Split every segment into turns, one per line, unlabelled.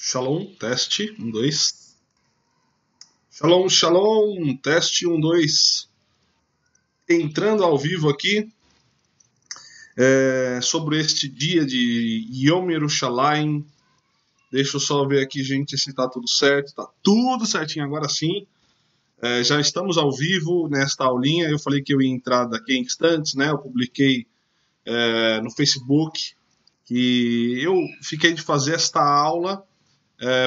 Shalom, teste, 1, 2. Shalom, shalom, teste, 1, 2. Entrando ao vivo aqui, sobre este dia de Yom Yerushalayim. Deixa eu só ver aqui, gente, se tá tudo certo. Tá tudo certinho agora sim. Já estamos ao vivo nesta aulinha. Eu falei que eu ia entrar daqui a instantes, né? Eu publiquei no Facebook que eu fiquei de fazer esta aula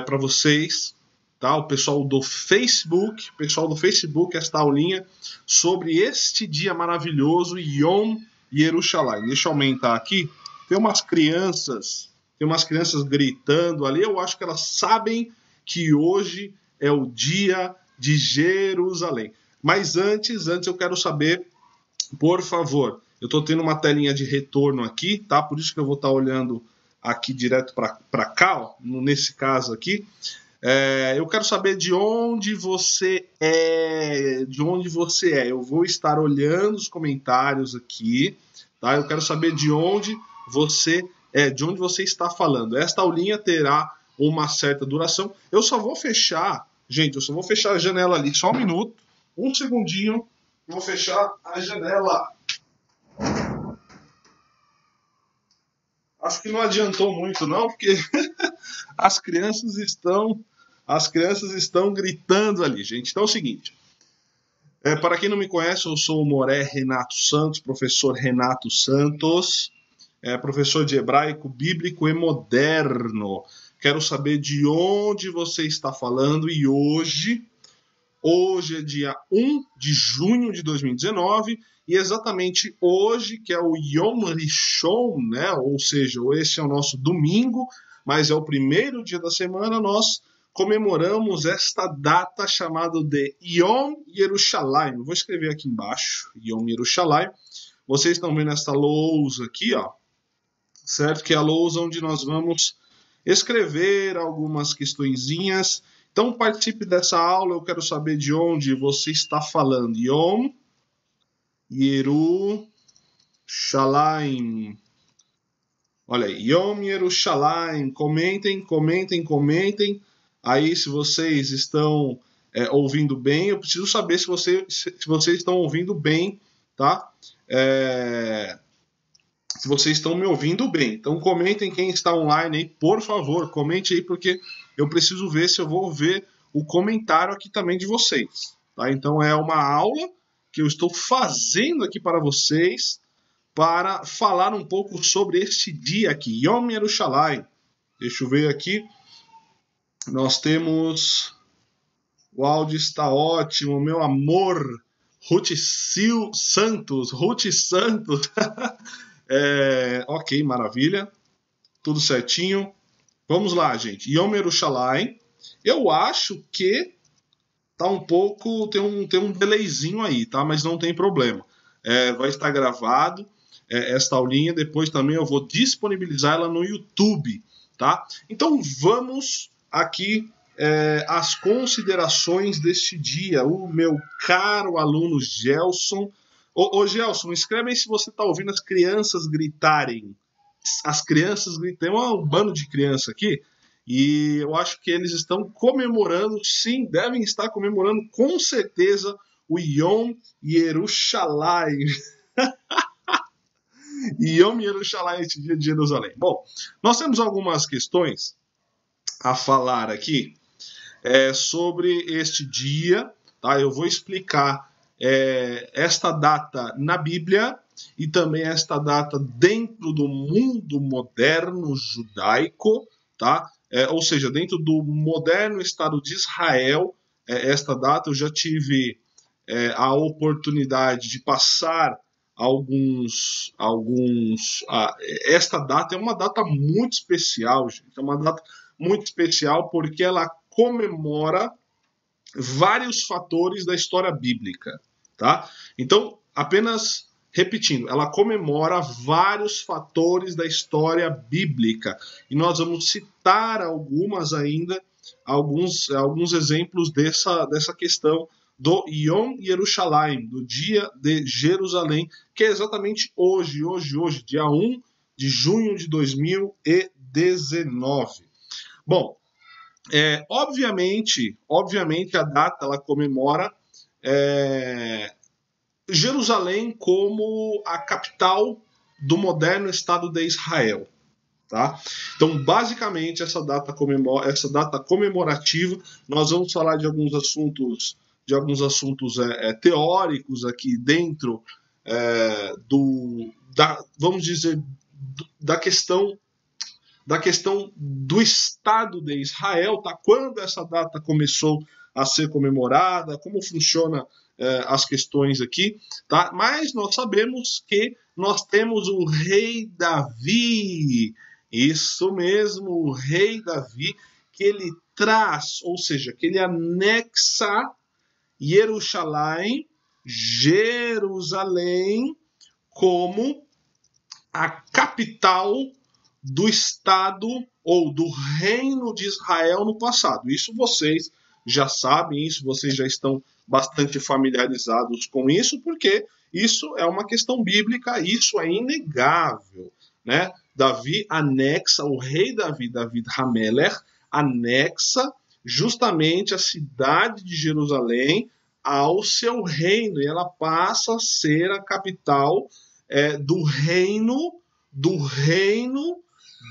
para vocês, tá? O pessoal do Facebook, esta aulinha sobre este dia maravilhoso, Yom Yerushalayim. Deixa eu aumentar aqui. Tem umas crianças gritando ali. Eu acho que elas sabem que hoje é o dia de Jerusalém. Mas antes eu quero saber, por favor, eu estou tendo uma telinha de retorno aqui, tá? Por isso que eu vou estar olhando aqui direto para cá, ó, nesse caso aqui. Eu quero saber de onde você é. Eu vou estar olhando os comentários aqui, tá? Eu quero saber de onde você está falando. Esta aulinha terá uma certa duração. Eu só vou fechar, gente, a janela ali, só um minuto, um segundinho, vou fechar a janela. Acho que não adiantou muito não, porque as crianças estão gritando ali, gente. Então é o seguinte, para quem não me conhece, eu sou o Moré Renato Santos, professor Renato Santos, professor de hebraico, bíblico e moderno. Quero saber de onde você está falando e hoje é dia 1 de junho de 2019 e exatamente hoje, que é o Yom Rishon, né? Ou seja, esse é o nosso domingo, mas é o primeiro dia da semana, nós comemoramos esta data chamada de Yom Yerushalayim. Vou escrever aqui embaixo, Yom Yerushalayim. Vocês estão vendo esta lousa aqui, ó, certo? Que é a lousa onde nós vamos escrever algumas questõezinhas. Então participe dessa aula, eu quero saber de onde você está falando. Yom Yerushalayim. Olha aí, Yom Yerushalayim. Comentem. Aí se vocês estão ouvindo bem, eu preciso saber se vocês estão ouvindo bem, tá? Se vocês estão me ouvindo bem. Então comentem quem está online aí, por favor, comente aí, porque eu preciso ver se eu vou ver o comentário aqui também de vocês, tá? Então é uma aula que eu estou fazendo aqui para vocês, para falar um pouco sobre este dia aqui, Yom Yerushalayim. Deixa eu ver aqui. Nós temos... O áudio está ótimo, meu amor. Ruth Santos. Ok, maravilha. Tudo certinho. Vamos lá, gente. Yom Yerushalayim. Eu acho que tá um pouco... Tem um delayzinho aí, tá? Mas não tem problema. Vai estar gravado esta aulinha. Depois também eu vou disponibilizar ela no YouTube, tá? Então vamos aqui as considerações deste dia. O meu caro aluno Gelson. Ô Gelson, escreve aí se você está ouvindo as crianças gritarem. As crianças gritam. Tem um bando de criança aqui. E eu acho que eles estão comemorando, sim, devem estar comemorando com certeza o Yom Yerushalayim. Yom Yerushalayim, esse dia de Jerusalém. Bom, nós temos algumas questões a falar aqui sobre este dia, tá? Eu vou explicar esta data na Bíblia e também esta data dentro do mundo moderno judaico, tá? Ou seja, dentro do moderno Estado de Israel, esta data eu já tive a oportunidade de passar esta data é uma data muito especial, gente. É uma data muito especial porque ela comemora vários fatores da história bíblica, tá? Então, apenas repetindo, ela comemora vários fatores da história bíblica. E nós vamos citar alguns exemplos dessa questão do Yom Yerushalayim, do dia de Jerusalém, que é exatamente hoje, dia 1 de junho de 2019. Bom, Obviamente a data ela comemora Jerusalém como a capital do moderno Estado de Israel. Tá? Então, basicamente, essa data comemorativa, nós vamos falar de alguns assuntos teóricos aqui dentro vamos dizer, da questão do Estado de Israel, tá? Quando essa data começou a ser comemorada, como funciona as questões aqui, tá? Mas nós sabemos que nós temos o rei Davi, isso mesmo, o rei Davi, que ele traz, ou seja, que ele anexa Jerusalém como a capital do Estado ou do Reino de Israel no passado. Isso vocês já sabem, isso vocês já estão bastante familiarizados com isso, porque isso é uma questão bíblica, isso é inegável, né? Davi anexa, o rei David Hamelech, anexa justamente a cidade de Jerusalém ao seu reino, e ela passa a ser a capital do reino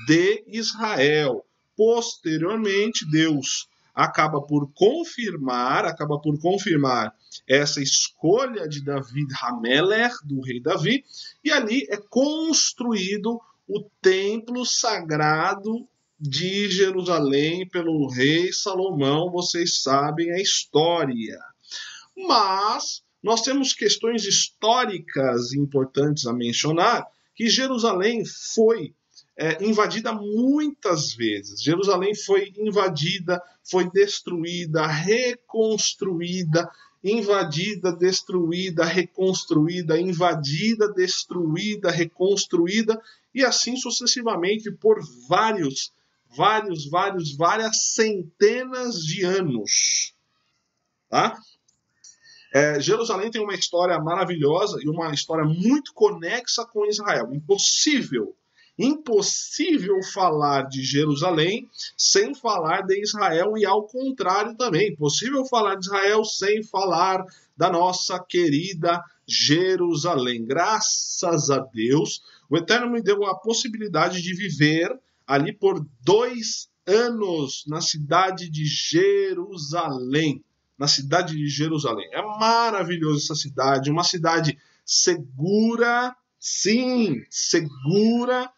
de Israel. Posteriormente, Deus acaba por confirmar essa escolha de David Hamelech, do rei Davi, e ali é construído o templo sagrado de Jerusalém pelo rei Salomão. Vocês sabem a história. Mas nós temos questões históricas importantes a mencionar, que Jerusalém foi invadida muitas vezes. Jerusalém foi invadida, foi destruída, reconstruída, invadida, destruída, reconstruída, invadida, destruída, reconstruída, e assim sucessivamente por várias centenas de anos. Tá? Jerusalém tem uma história maravilhosa e uma história muito conexa com Israel. Impossível falar de Jerusalém sem falar de Israel, e ao contrário também. Impossível falar de Israel sem falar da nossa querida Jerusalém. Graças a Deus, o Eterno me deu a possibilidade de viver ali por 2 anos na cidade de Jerusalém. É maravilhosa essa cidade, uma cidade segura, sim, segura,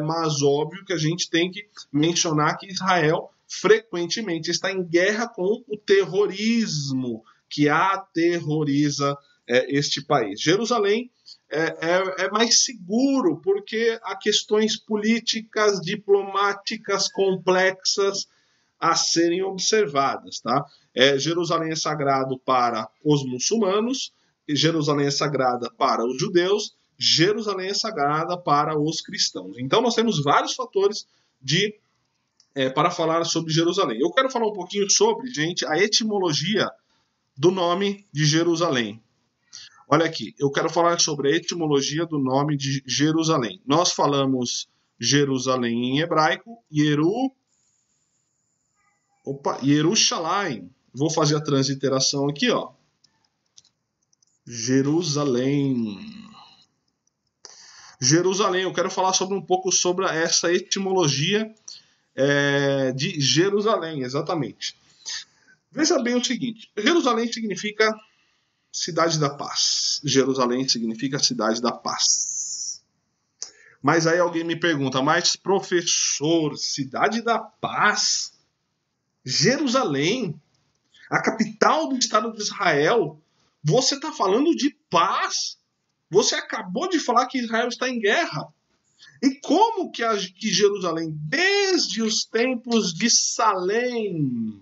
mas óbvio que a gente tem que mencionar que Israel frequentemente está em guerra com o terrorismo que aterroriza este país. Jerusalém é mais seguro porque há questões políticas, diplomáticas complexas a serem observadas, tá? Jerusalém é sagrado para os muçulmanos, Jerusalém é sagrada para os judeus, Jerusalém é sagrada para os cristãos. Então nós temos vários fatores para falar sobre Jerusalém. Eu quero falar um pouquinho sobre, gente, a etimologia do nome de Jerusalém. Olha aqui, eu quero falar sobre a etimologia do nome de Jerusalém. Nós falamos Jerusalém em hebraico, Yerushalayim. Vou fazer a transliteração aqui, ó. Jerusalém, eu quero falar um pouco sobre essa etimologia de Jerusalém, exatamente. Veja bem o seguinte, Jerusalém significa cidade da paz. Jerusalém significa cidade da paz. Mas aí alguém me pergunta, mas professor, cidade da paz? Jerusalém, a capital do Estado de Israel, você está falando de paz? Você acabou de falar que Israel está em guerra. E como que Jerusalém, desde os tempos de Salém,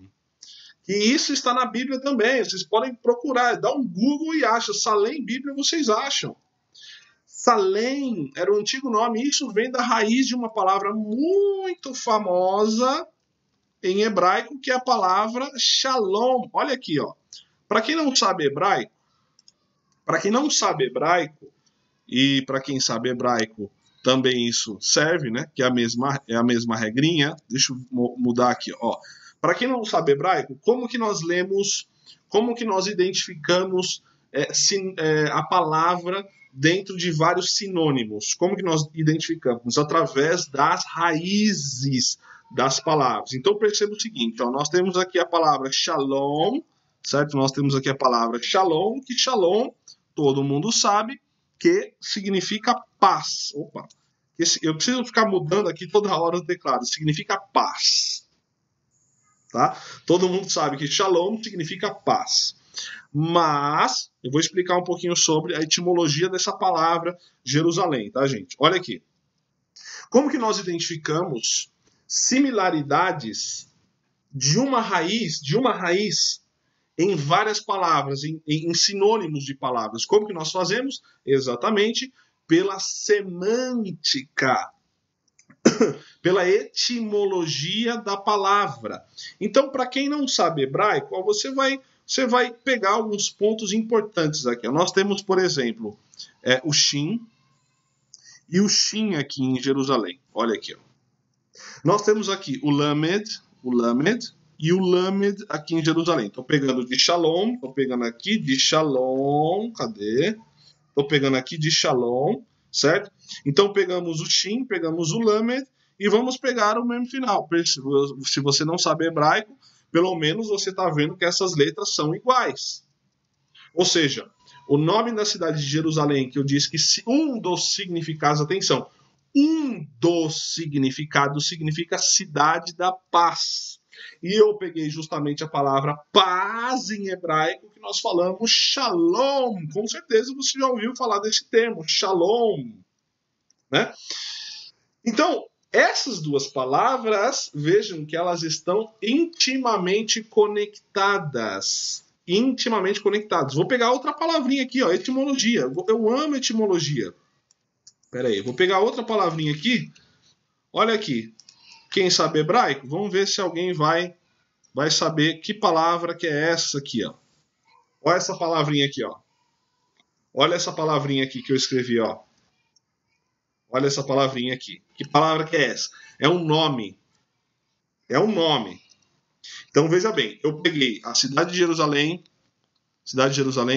e isso está na Bíblia também, vocês podem procurar, dá um Google e acha, Salém, Bíblia, vocês acham. Salém era o antigo nome, isso vem da raiz de uma palavra muito famosa em hebraico, que é a palavra Shalom. Olha aqui, ó. Para quem não sabe hebraico, e para quem sabe hebraico também isso serve, né? Que é a mesma regrinha. Deixa eu mudar aqui, ó. Para quem não sabe hebraico, como que nós lemos, como que nós identificamos a palavra dentro de vários sinônimos? Como que nós identificamos? Através das raízes das palavras. Então perceba o seguinte, ó, nós temos aqui a palavra shalom, certo? Nós temos aqui a palavra shalom, que shalom, todo mundo sabe, que significa paz. Opa, eu preciso ficar mudando aqui toda hora o teclado. Significa paz. Tá? Todo mundo sabe que shalom significa paz. Mas eu vou explicar um pouquinho sobre a etimologia dessa palavra Jerusalém, tá, gente? Olha aqui. Como que nós identificamos similaridades de uma raiz em várias palavras, em sinônimos de palavras? Como que nós fazemos? Exatamente pela semântica, pela etimologia da palavra. Então, para quem não sabe hebraico, você vai pegar alguns pontos importantes aqui. Nós temos, por exemplo, o Shin e o Shin aqui em Jerusalém. Olha aqui. Ó. Nós temos aqui o Lamed e o Lamed aqui em Jerusalém. Estou pegando de Shalom, estou pegando aqui de Shalom, cadê? Estou pegando aqui de Shalom, certo? Então pegamos o Shin, pegamos o Lamed e vamos pegar o mesmo final. Se você não sabe hebraico, pelo menos você está vendo que essas letras são iguais. Ou seja, o nome da cidade de Jerusalém, que eu disse que um dos significados, atenção, um dos significados significa cidade da paz. E eu peguei justamente a palavra paz em hebraico, que nós falamos shalom. Com certeza você já ouviu falar desse termo, shalom. Né? Então, essas duas palavras, vejam que elas estão intimamente conectadas. Intimamente conectadas. Vou pegar outra palavrinha aqui, ó, etimologia. Eu amo etimologia. Espera aí, vou pegar outra palavrinha aqui. Olha aqui. Quem sabe hebraico, vamos ver se alguém vai saber que palavra que é essa aqui, ó. Olha essa palavrinha aqui, ó. Olha essa palavrinha aqui que eu escrevi, ó. Olha essa palavrinha aqui. Que palavra que é essa? É um nome. É um nome. Então, veja bem. Eu peguei a cidade de Jerusalém.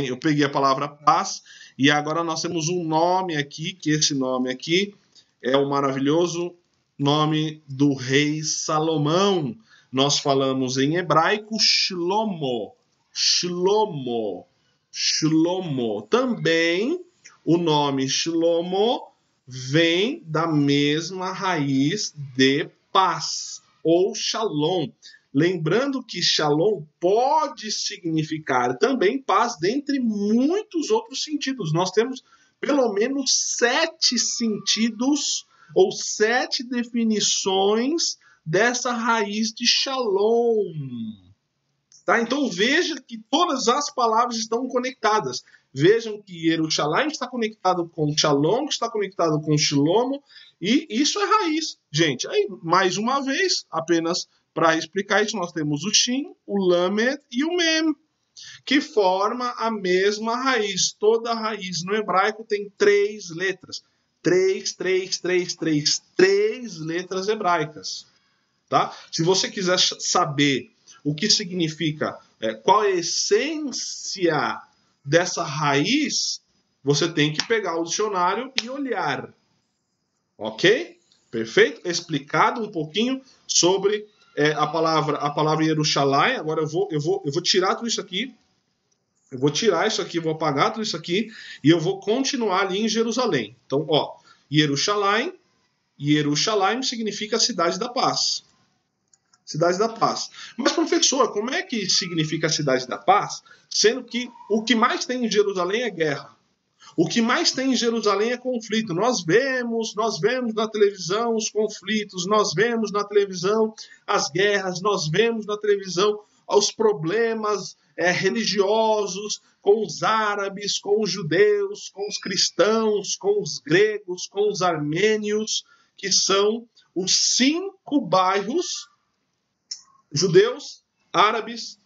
Eu peguei a palavra paz. E agora nós temos um nome aqui, que esse nome aqui é o maravilhoso nome do rei Salomão. Nós falamos em hebraico Shlomo. Shlomo. Shlomo. Também o nome Shlomo vem da mesma raiz de paz, ou shalom. Lembrando que shalom pode significar também paz, dentre muitos outros sentidos. Nós temos pelo menos 7 sentidos ou 7 definições dessa raiz de shalom. Tá? Então veja que todas as palavras estão conectadas. Vejam que Yerushalayim está conectado com Shalom, está conectado com Shilomo, e isso é raiz. Gente, aí, mais uma vez, apenas para explicar isso, nós temos o Shin, o Lamed e o Mem, que forma a mesma raiz. Toda raiz no hebraico tem 3 letras. 3 letras hebraicas. Tá? Se você quiser saber o que significa, qual é a essência dessa raiz, você tem que pegar o dicionário e olhar. Ok? Perfeito? Explicado um pouquinho sobre a palavra Yerushalayim. Agora eu vou tirar tudo isso aqui. Eu vou tirar isso aqui, vou apagar tudo isso aqui e eu vou continuar ali em Jerusalém. Então, ó, Yerushalayim significa cidade da paz. Cidade da paz. Mas, professor, como é que significa a cidade da paz, sendo que o que mais tem em Jerusalém é guerra? O que mais tem em Jerusalém é conflito. Nós vemos na televisão os conflitos, nós vemos na televisão as guerras, nós vemos na televisão os problemas religiosos com os árabes, com os judeus, com os cristãos, com os gregos, com os armênios, que são os 5 bairros judeus, árabes,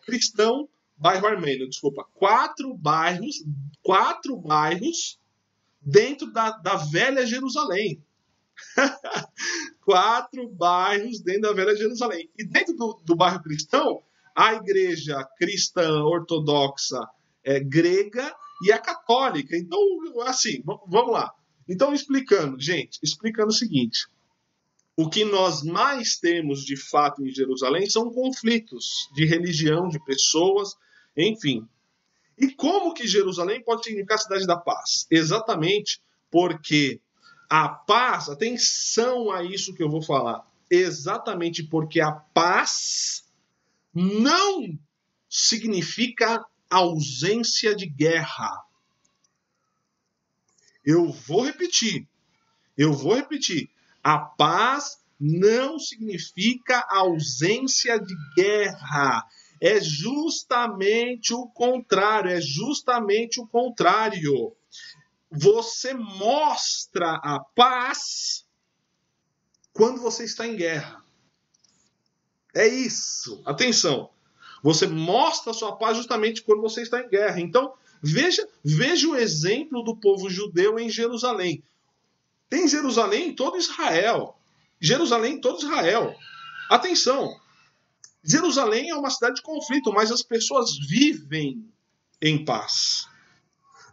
cristão, bairro armênio, desculpa. 4 bairros dentro da velha Jerusalém. 4 bairros dentro da Velha Jerusalém. E dentro do bairro cristão, a igreja cristã ortodoxa grega e a católica. Então, assim, vamos lá. Então, explicando o seguinte. O que nós mais temos, de fato, em Jerusalém são conflitos de religião, de pessoas, enfim. E como que Jerusalém pode significar a cidade da paz? Exatamente porque a paz, atenção a isso que eu vou falar, exatamente porque a paz não significa ausência de guerra. Eu vou repetir. A paz não significa ausência de guerra. É justamente o contrário. Você mostra a paz quando você está em guerra. É isso. Atenção. Você mostra a sua paz justamente quando você está em guerra. Então, veja o exemplo do povo judeu em Jerusalém. Tem Jerusalém em todo Israel. Atenção. Jerusalém é uma cidade de conflito, mas as pessoas vivem em paz.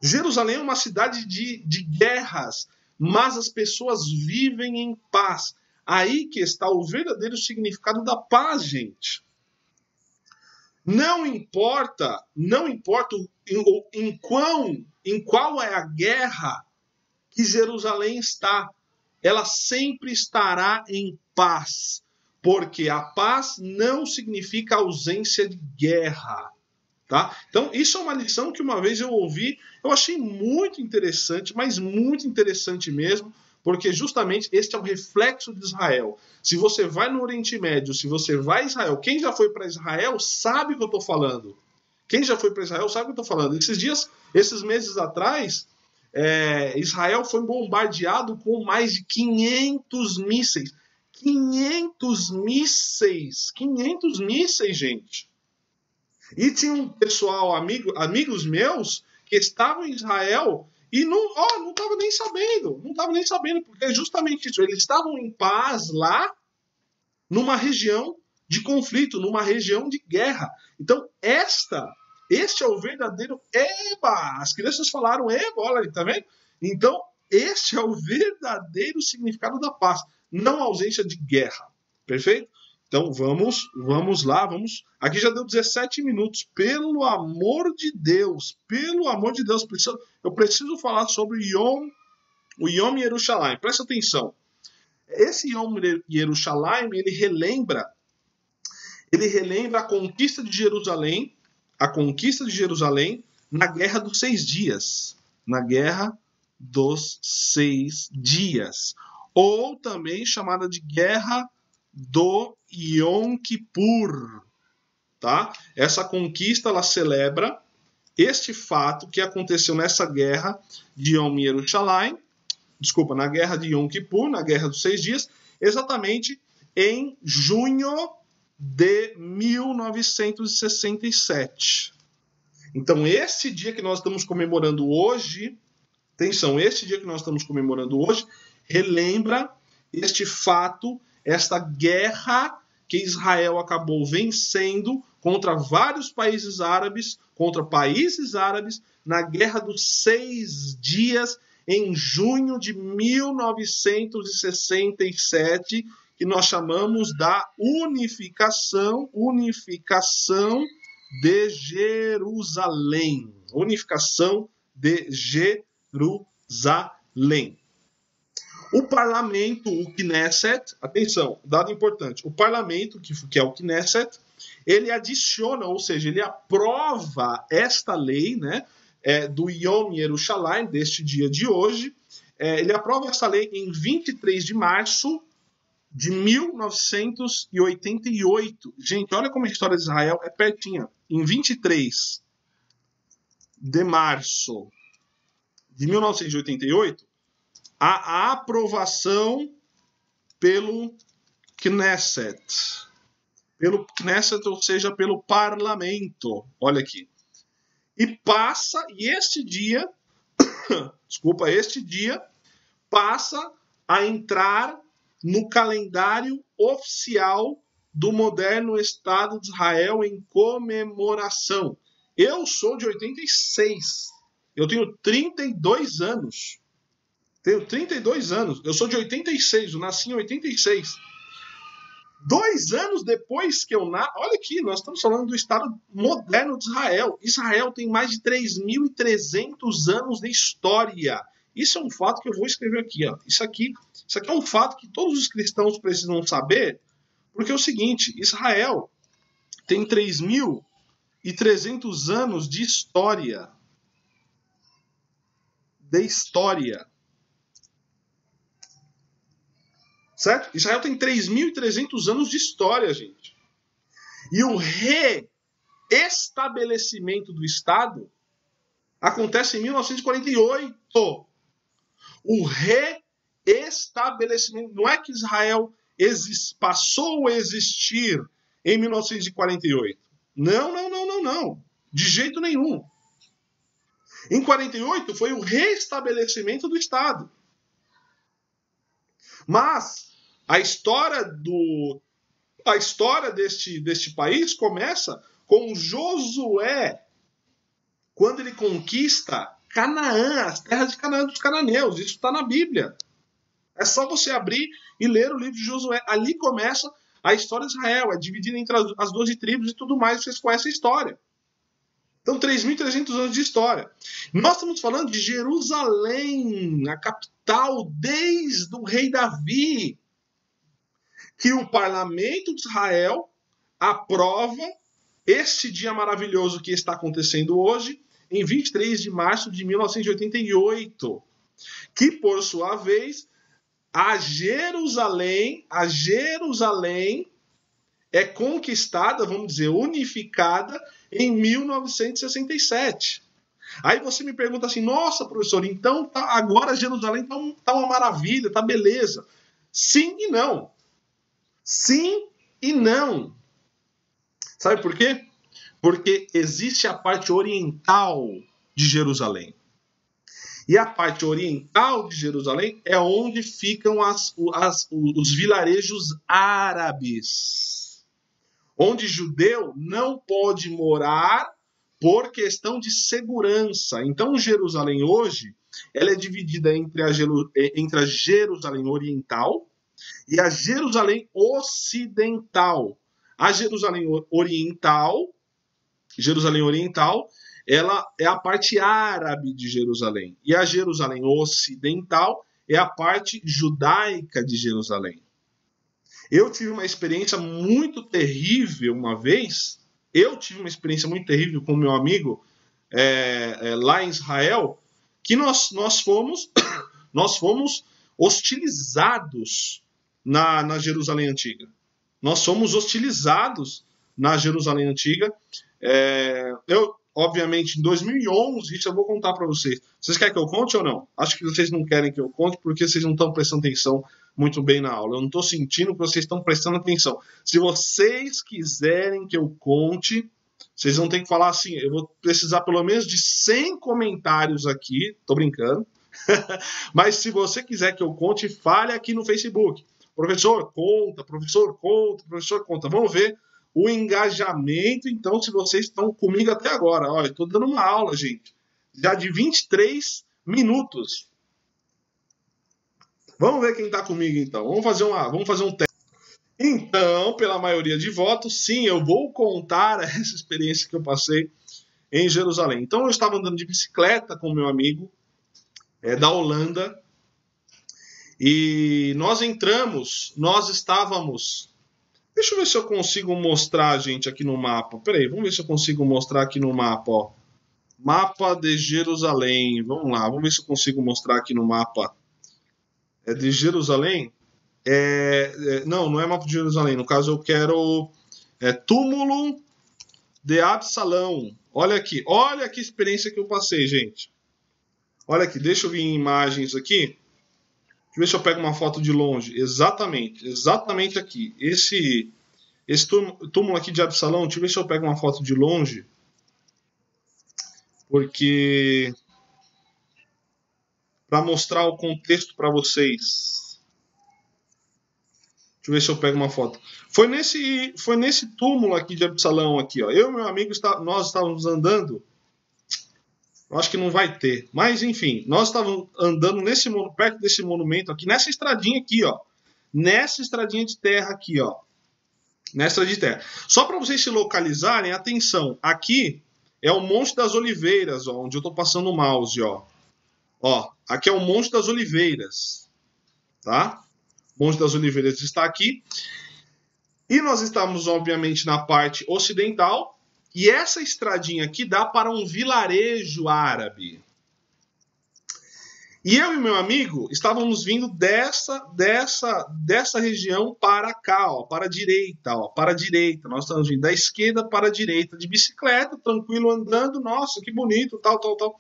Jerusalém é uma cidade de guerras, mas as pessoas vivem em paz. Aí que está o verdadeiro significado da paz, gente. Não importa em qual é a guerra que Jerusalém está, ela sempre estará em paz, porque a paz não significa ausência de guerra, tá? Então, isso é uma lição que uma vez eu ouvi, eu achei muito interessante, mas muito interessante mesmo, porque justamente este é o reflexo de Israel. Se você vai no Oriente Médio, se você vai a Israel, quem já foi para Israel sabe o que eu estou falando. Esses meses atrás, Israel foi bombardeado com mais de 500 mísseis. 500 mísseis, gente. E tinha um pessoal, amigos meus, que estavam em Israel e não estavam nem sabendo. Porque é justamente isso. Eles estavam em paz lá, numa região de conflito, numa região de guerra. Então, este é o verdadeiro Eba. As crianças falaram Eba, olha aí, tá vendo? Então, este é o verdadeiro significado da paz, não a ausência de guerra. Perfeito? Então, vamos lá. Aqui já deu 17 minutos. Pelo amor de Deus, eu preciso falar sobre o Yom Yerushalayim. Presta atenção. Esse Yom Yerushalayim, ele relembra a conquista de Jerusalém, na Guerra dos 6 Dias. Ou também chamada de Guerra do Yom Kippur. Tá? Essa conquista, ela celebra este fato que aconteceu nessa guerra de Yom Yerushalayim, na Guerra de Yom Kippur, na Guerra dos 6 Dias, exatamente em junho de 1967. Então, esse dia que nós estamos comemorando hoje, relembra este fato, esta guerra que Israel acabou vencendo contra vários países árabes, na Guerra dos 6 Dias, em junho de 1967, que nós chamamos da unificação de Jerusalém. O parlamento, o Knesset, atenção, dado importante, o parlamento, que é o Knesset, ele adiciona, ou seja, ele aprova esta lei, né, do Yom Yerushalayim, deste dia de hoje. Ele aprova essa lei em 23 de março de 1988. Gente, olha como a história de Israel é pertinha. Em 23 de março de 1988, a aprovação pelo Knesset, ou seja, pelo parlamento. Olha aqui. E este dia passa a entrar no calendário oficial do moderno Estado de Israel em comemoração. Eu sou de 86. Eu tenho 32 anos. Eu sou de 86, eu nasci em 86. 2 anos depois que eu nasci... Olha aqui, nós estamos falando do Estado moderno de Israel. Israel tem mais de 3.300 anos de história. Isso é um fato que eu vou escrever aqui. Ó. Isso aqui é um fato que todos os cristãos precisam saber, porque é o seguinte, Israel tem 3.300 anos de história. Certo? Israel tem 3.300 anos de história, gente. E o reestabelecimento do Estado acontece em 1948. O reestabelecimento. Não é que Israel passou a existir em 1948. Não. De jeito nenhum. Em 48 foi o reestabelecimento do Estado. Mas a história deste país começa com Josué, quando ele conquista Canaã, as terras de Canaã dos cananeus. Isso está na Bíblia. É só você abrir e ler o livro de Josué. Ali começa a história de Israel. É dividida entre as 12 tribos e tudo mais. Vocês conhecem a história. Então, 3.300 anos de história. Nós estamos falando de Jerusalém, a capital desde o rei Davi, que o parlamento de Israel aprova este dia maravilhoso que está acontecendo hoje, em 23 de março de 1988, que, por sua vez, a Jerusalém é conquistada, vamos dizer, unificada em 1967. Aí você me pergunta assim, nossa, professor, então agora Jerusalém está uma maravilha, está beleza. Sim e não. Sim e não. Sabe por quê? Porque existe a parte oriental de Jerusalém. E a parte oriental de Jerusalém é onde ficam os vilarejos árabes, onde judeu não pode morar por questão de segurança. Então, Jerusalém hoje ela é dividida entre a Jerusalém oriental e a Jerusalém ocidental. A Jerusalém oriental, ela é a parte árabe de Jerusalém. E a Jerusalém ocidental é a parte judaica de Jerusalém. Eu tive uma experiência muito terrível uma vez. Com meu amigo lá em Israel, que nós fomos hostilizados na Jerusalém Antiga. Nós fomos hostilizados na Jerusalém Antiga. Obviamente, em 2011, isso eu vou contar para vocês. Vocês querem que eu conte ou não? Acho que vocês não querem que eu conte porque vocês não estão prestando atenção muito bem na aula. Eu não estou sentindo que vocês estão prestando atenção. Se vocês quiserem que eu conte, vocês vão ter que falar assim, eu vou precisar pelo menos de 100 comentários aqui. Tô brincando. Mas se você quiser que eu conte, fale aqui no Facebook. Professor, conta. Vamos ver o engajamento, então, se vocês estão comigo até agora. Olha, eu estou dando uma aula, gente, já de 23 minutos. Vamos ver quem está comigo, então. Vamos fazer um teste. Então, pela maioria de votos, sim, eu vou contar essa experiência que eu passei em Jerusalém. Então, eu estava andando de bicicleta com meu amigo da Holanda e nós estávamos... Deixa eu ver se eu consigo mostrar, gente, aqui no mapa. Peraí, vamos ver se eu consigo mostrar aqui no mapa, ó. Mapa de Jerusalém. Vamos lá, vamos ver se eu consigo mostrar aqui no mapa. É de Jerusalém? Não é mapa de Jerusalém. No caso, eu quero túmulo de Absalão. Olha que experiência que eu passei, gente. Olha aqui, deixa eu vir em imagens aqui. Deixa eu ver se eu pego uma foto de longe. Exatamente aqui. Esse túmulo aqui de Absalão, deixa eu ver se eu pego uma foto de longe. Porque... para mostrar o contexto para vocês. eu ver se eu pego uma foto. Foi nesse túmulo aqui de Absalão, aqui, ó. Eu e meu amigo, nós estávamos andando. Acho que não vai ter. Mas, enfim, nós estávamos andando perto desse monumento aqui, nessa estradinha aqui, ó. Nessa estradinha de terra aqui, ó. Nessa de terra. Só para vocês se localizarem, atenção. Aqui é o Monte das Oliveiras, ó, onde eu estou passando o mouse, ó. Ó, aqui é o Monte das Oliveiras, tá? O Monte das Oliveiras está aqui. E nós estamos, obviamente, na parte ocidental. E essa estradinha aqui dá para um vilarejo árabe. E eu e meu amigo estávamos vindo dessa região para cá, ó, para a direita, ó, para a direita. Nós estamos vindo da esquerda para a direita, de bicicleta, tranquilo, andando. Nossa, que bonito, tal, tal, tal.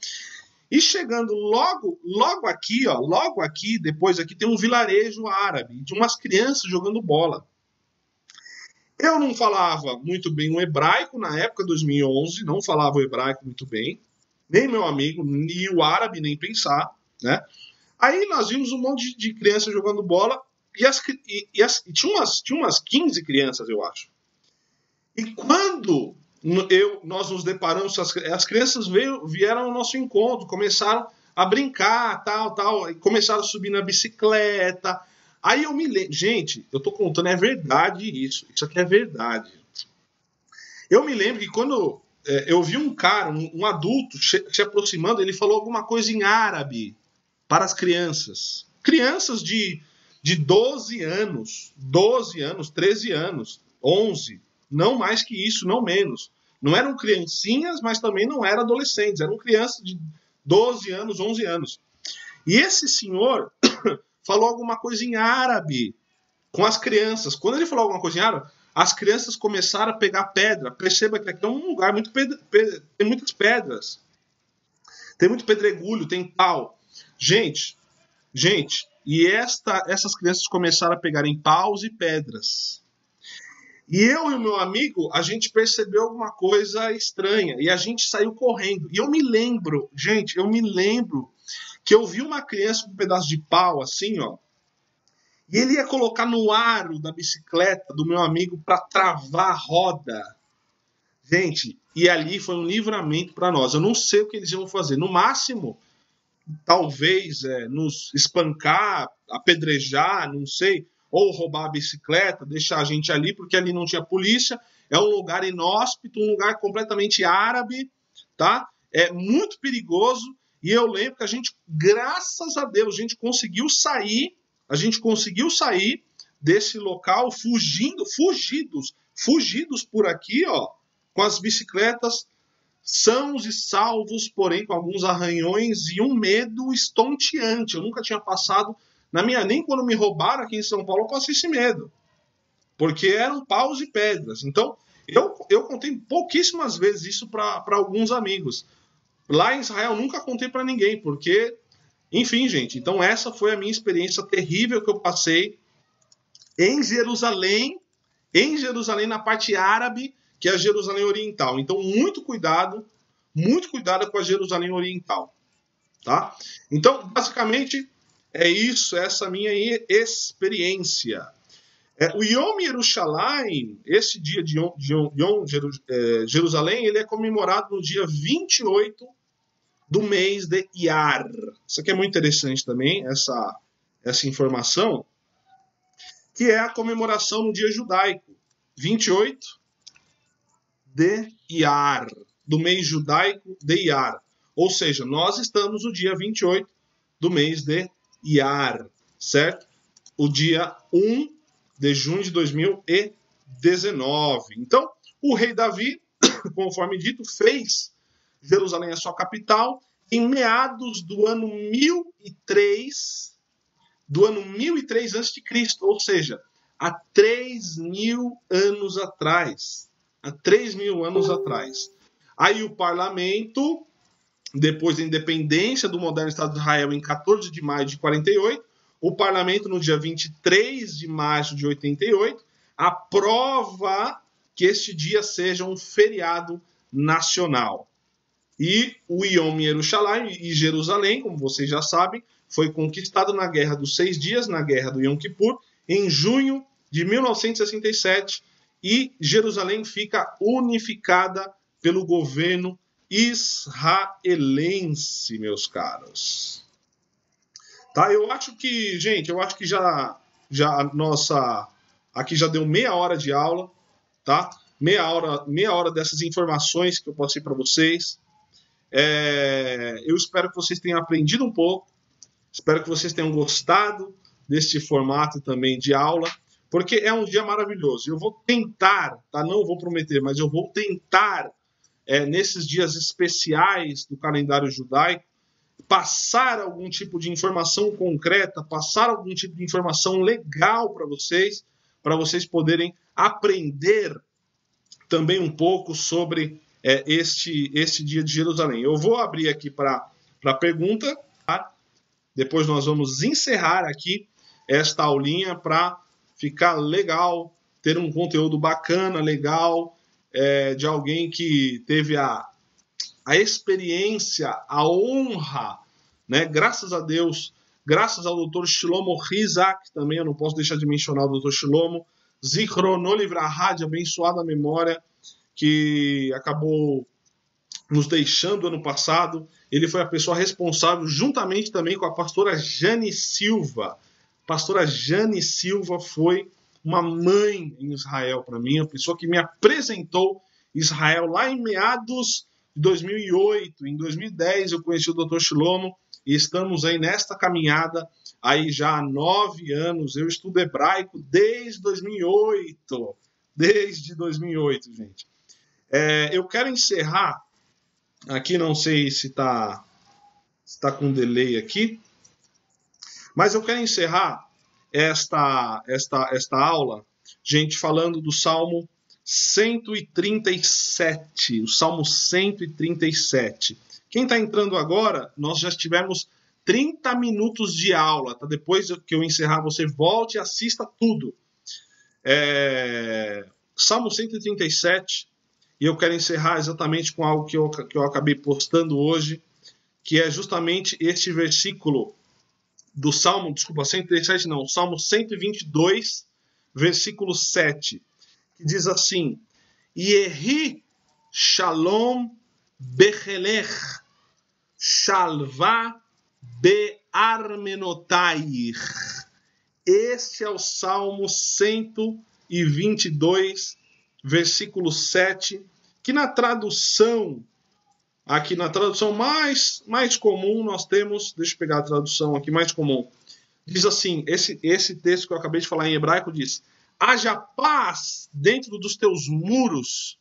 E chegando logo aqui, ó, logo aqui, depois aqui tem um vilarejo árabe, de umas crianças jogando bola. Eu não falava muito bem o hebraico na época, 2011, não falava o hebraico muito bem, nem meu amigo, e o árabe nem pensar, né? Aí nós vimos um monte de crianças jogando bola, e tinha umas 15 crianças, eu acho. E quando nós nos deparamos, as crianças vieram ao nosso encontro, começaram a brincar, tal, e começaram a subir na bicicleta. Aí eu me lembro, gente, eu tô contando, é verdade isso aqui é verdade. Eu me lembro que quando eu vi um cara, um adulto se aproximando, ele falou alguma coisa em árabe para as crianças. Crianças de 12 anos, 13 anos, 11, não mais que isso, não menos. Não eram criancinhas, mas também não eram adolescentes, eram crianças de 12 anos, 11 anos. E esse senhor falou alguma coisa em árabe com as crianças. Quando ele falou alguma coisa em árabe, as crianças começaram a pegar pedra. Perceba que aqui é um lugar tem muitas pedras. Tem muito pedregulho, tem pau. Gente, e essas crianças começaram a pegar em paus e pedras. E eu e o meu amigo, a gente percebeu alguma coisa estranha. E a gente saiu correndo. E eu me lembro que eu vi uma criança com um pedaço de pau, assim, ó. E ele ia colocar no aro da bicicleta do meu amigo para travar a roda. Gente, e ali foi um livramento para nós. Eu não sei o que eles iam fazer. No máximo, talvez nos espancar, apedrejar, não sei. Ou roubar a bicicleta, deixar a gente ali, porque ali não tinha polícia. É um lugar inóspito, um lugar completamente árabe, tá? É muito perigoso. E eu lembro que a gente, graças a Deus, a gente conseguiu sair desse local fugidos por aqui, ó, com as bicicletas sãos e salvos, porém com alguns arranhões e um medo estonteante. Eu nunca tinha passado nem quando me roubaram aqui em São Paulo eu passei esse medo, porque eram paus e pedras. Então eu contei pouquíssimas vezes isso para alguns amigos. Lá em Israel nunca contei para ninguém, porque, enfim, gente, então essa foi a minha experiência terrível que eu passei em Jerusalém, na parte árabe, que é a Jerusalém Oriental. Então, muito cuidado com a Jerusalém Oriental, tá? Então, basicamente, é isso, essa minha experiência. O Yom Yerushalayim, esse dia de Yom Jerusalém, ele é comemorado no dia 28 do mês de Iyar. Isso aqui é muito interessante também, essa informação, que é a comemoração no dia judaico, 28 de Iyar, do mês judaico de Iyar. Ou seja, nós estamos no dia 28 do mês de Iyar, certo? O dia 1 de junho de 2019. Então, o rei Davi, conforme dito, fez Jerusalém a sua capital em meados do ano 1003 a.C., ou seja, há 3.000 anos atrás. Há 3.000 anos atrás. Aí o parlamento, depois da independência do moderno Estado de Israel em 14 de maio de 48, o parlamento no dia 23 de março de 88 aprova que este dia seja um feriado nacional. E o Yom Yerushalayim e Jerusalém, como vocês já sabem, foi conquistado na Guerra dos 6 Dias, na Guerra do Yom Kippur, em junho de 1967 e Jerusalém fica unificada pelo governo israelense, meus caros. Tá? Eu acho que, gente, já a nossa aqui já deu meia hora de aula, tá? Meia hora dessas informações que eu passei para vocês. Eu espero que vocês tenham aprendido um pouco. Espero que vocês tenham gostado deste formato também de aula, porque é um dia maravilhoso. Eu vou tentar, tá? Não vou prometer, mas eu vou tentar, nesses dias especiais do calendário judaico, passar algum tipo de informação concreta, passar algum tipo de informação legal para vocês poderem aprender também um pouco sobre este dia de Jerusalém. Eu vou abrir aqui para pergunta, tá? Depois nós vamos encerrar aqui esta aulinha para ficar legal, ter um conteúdo bacana, legal, de alguém que teve a experiência, a honra, né? Graças a Deus, graças ao Dr. Shlomo Rizak, também eu não posso deixar de mencionar o Dr. Shlomo, Zichrono Livrahá, de abençoada memória, que acabou nos deixando ano passado. Ele foi a pessoa responsável, juntamente também com a pastora Jane Silva. A pastora Jane Silva foi uma mãe em Israel para mim, a pessoa que me apresentou Israel lá em meados de 2008. Em 2010 eu conheci o Dr. Shlomo e estamos aí nesta caminhada aí já há 9 anos. Eu estudo hebraico desde 2008. Desde 2008, gente. Eu quero encerrar aqui, não sei se está com delay aqui, mas eu quero encerrar esta aula, gente, falando do Salmo 137, o Salmo 137. Quem está entrando agora, nós já tivemos 30 minutos de aula, tá? Depois que eu encerrar, você volte e assista tudo. Salmo 137, e eu quero encerrar exatamente com algo que eu acabei postando hoje, que é justamente este versículo do Salmo, 137 não, Salmo 122, versículo 7, que diz assim: Yehi shalom bechelech, shalva be'armenotaich. Este é o Salmo 122, versículo 7, que na tradução, aqui na tradução mais comum, nós temos, deixa eu pegar a tradução aqui mais comum, diz assim, esse texto que eu acabei de falar em hebraico diz: haja paz dentro dos teus muros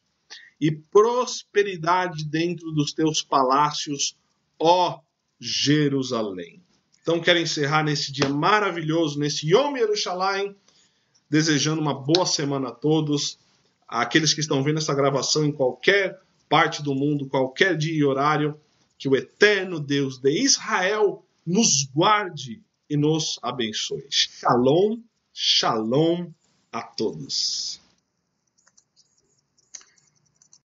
e prosperidade dentro dos teus palácios, ó Jerusalém. Então quero encerrar nesse dia maravilhoso, nesse Yom Yerushalayim, desejando uma boa semana a todos, aqueles que estão vendo essa gravação em qualquer parte do mundo, qualquer dia e horário, que o eterno Deus de Israel nos guarde e nos abençoe. Shalom, shalom a todos.